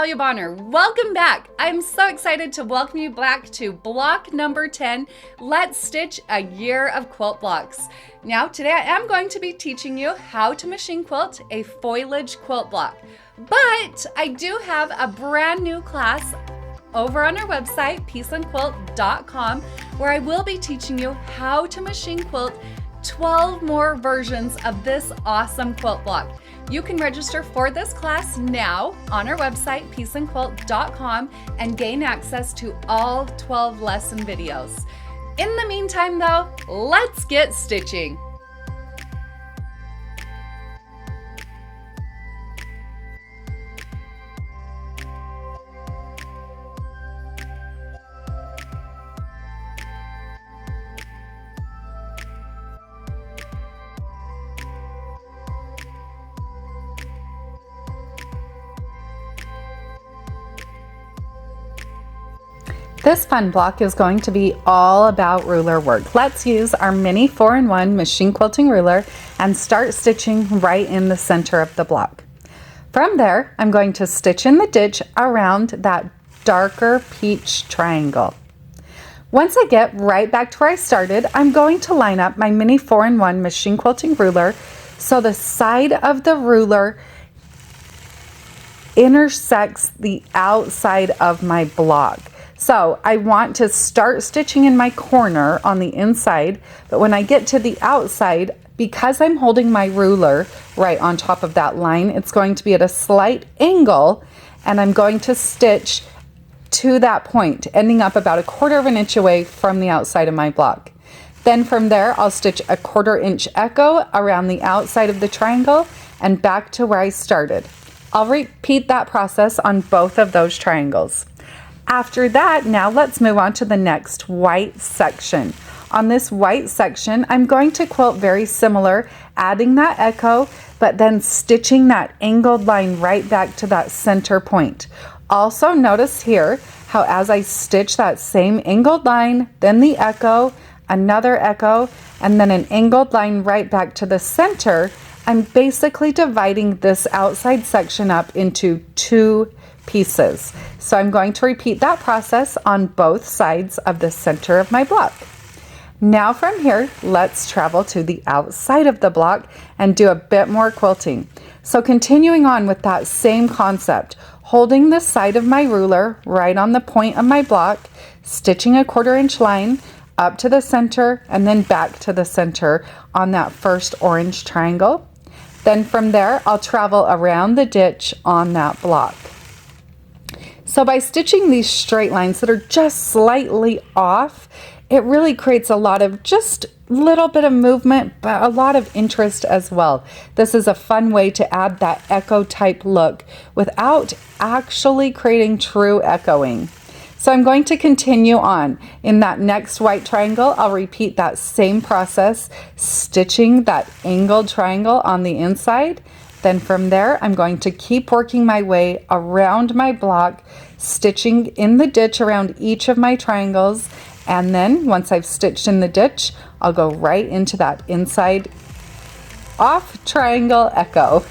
Natalia Bonner. Welcome back. I'm so excited to welcome you back to block number 10. Let's stitch a year of quilt blocks. Now today I am going to be teaching you how to machine quilt a foliage quilt block. But I do have a brand new class over on our website, peaceandquilt.com, where I will be teaching you how to machine quilt 12 more versions of this awesome quilt block. You can register for this class now on our website, peaceandquilt.com, and gain access to all 12 lesson videos. In the meantime though, let's get stitching. This fun block is going to be all about ruler work. Let's use our mini 4-in-1 machine quilting ruler and start stitching right in the center of the block. From there, I'm going to stitch in the ditch around that darker peach triangle. Once I get right back to where I started, I'm going to line up my mini 4-in-1 machine quilting ruler so the side of the ruler intersects the outside of my block. So I want to start stitching in my corner on the inside, but when I get to the outside, because I'm holding my ruler right on top of that line, it's going to be at a slight angle, and I'm going to stitch to that point, ending up about 1/4 inch away from the outside of my block. Then from there, I'll stitch a 1/4 inch echo around the outside of the triangle and back to where I started. I'll repeat that process on both of those triangles. After that, now let's move on to the next white section. On this white section, I'm going to quilt very similar, adding that echo, but then stitching that angled line right back to that center point. Also notice here how as I stitch that same angled line, then the echo, another echo, and then an angled line right back to the center, I'm basically dividing this outside section up into 2 pieces. So I'm going to repeat that process on both sides of the center of my block. Now from here, let's travel to the outside of the block and do a bit more quilting. So continuing on with that same concept, holding the side of my ruler right on the point of my block, stitching a 1/4 inch line up to the center and then back to the center on that first orange triangle. Then from there, I'll travel around the ditch on that block. So by stitching these straight lines that are just slightly off, it really creates a lot of just little bit of movement, but a lot of interest as well. This is a fun way to add that echo type look without actually creating true echoing. So I'm going to continue on. In that next white triangle, I'll repeat that same process, stitching that angled triangle on the inside. Then from there, I'm going to keep working my way around my block, stitching in the ditch around each of my triangles. And then once I've stitched in the ditch, I'll go right into that inside off triangle echo.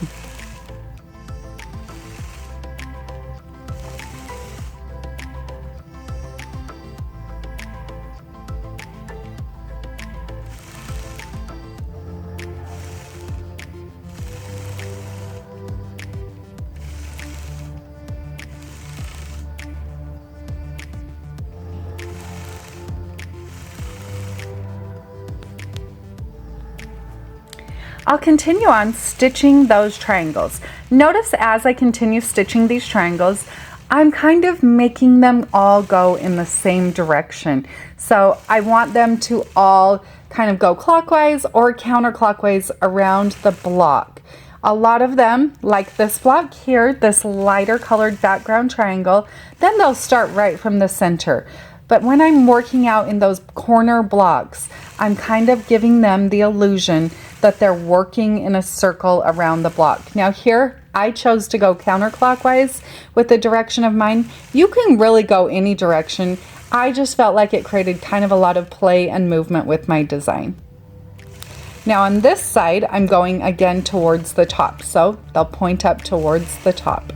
I'll continue on stitching those triangles. Notice as I continue stitching these triangles, I'm kind of making them all go in the same direction. So I want them to all kind of go clockwise or counterclockwise around the block. A lot of them, like this block here, this lighter colored background triangle, then they'll start right from the center. But when I'm working out in those corner blocks, I'm kind of giving them the illusion that they're working in a circle around the block. Now here, I chose to go counterclockwise with the direction of mine. You can really go any direction. I just felt like it created kind of a lot of play and movement with my design. Now on this side, I'm going again towards the top, so they'll point up towards the top.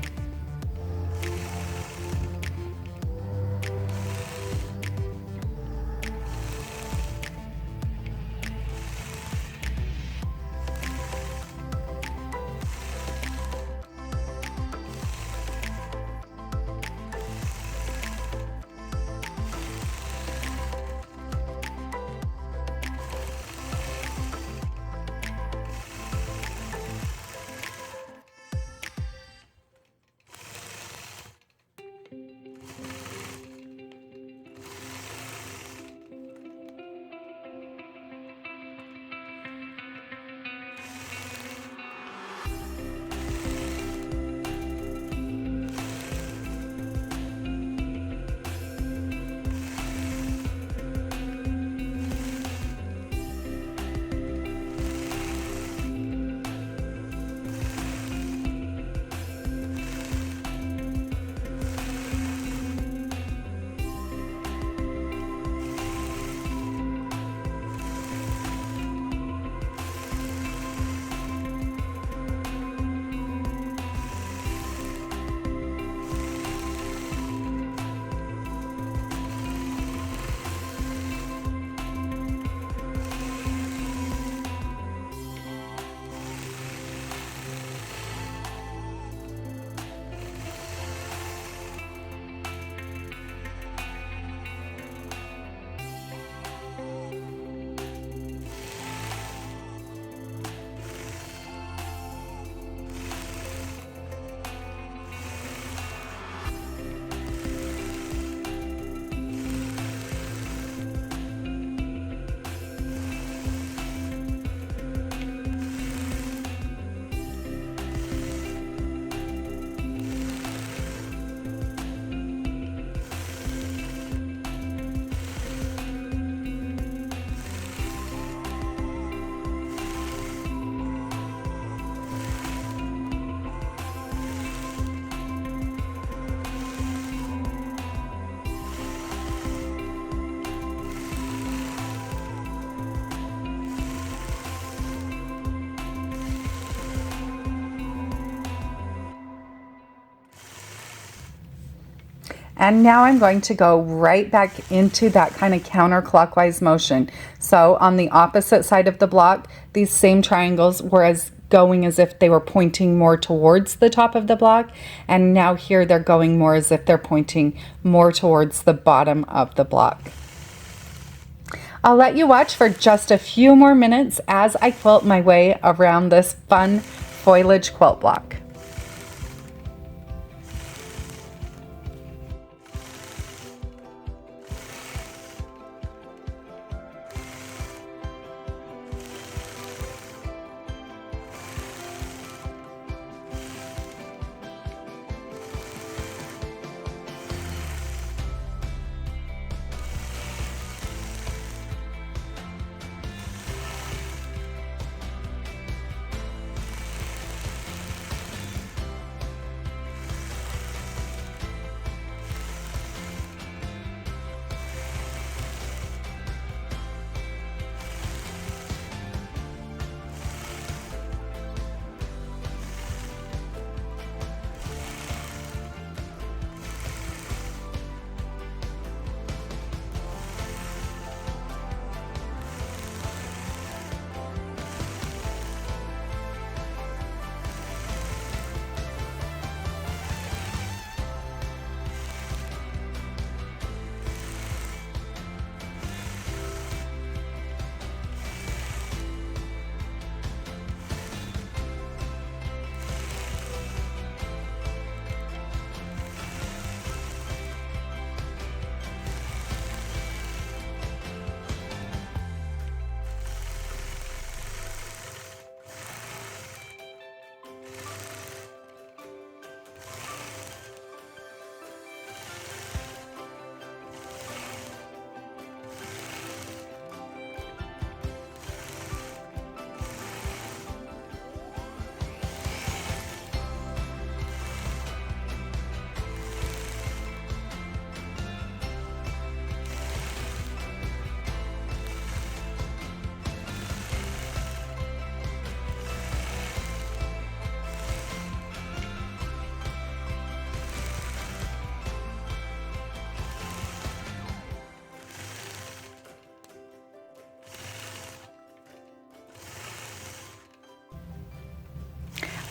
And now I'm going to go right back into that kind of counterclockwise motion. So on the opposite side of the block, these same triangles were going as if they were pointing more towards the top of the block. And now here they're going more as if they're pointing more towards the bottom of the block. I'll let you watch for just a few more minutes as I quilt my way around this fun foliage quilt block.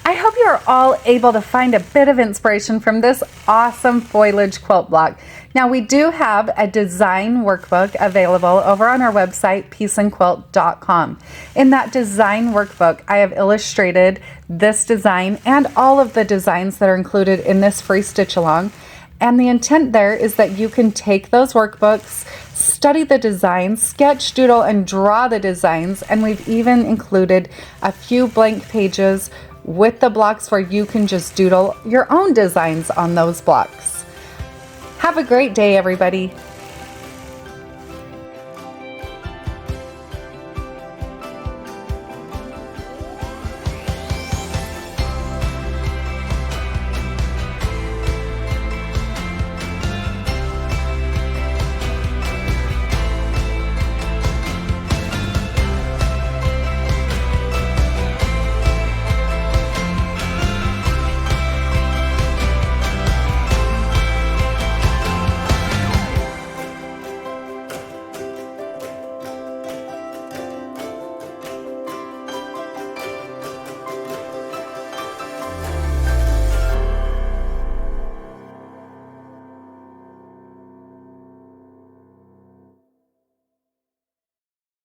I hope you are all able to find a bit of inspiration from this awesome foliage quilt block. Now we do have a design workbook available over on our website, peaceandquilt.com. In that design workbook, I have illustrated this design and all of the designs that are included in this free stitch along. And the intent there is that you can take those workbooks, study the designs, sketch, doodle, and draw the designs. And we've even included a few blank pages with the blocks where you can just doodle your own designs on those blocks. Have a great day, everybody.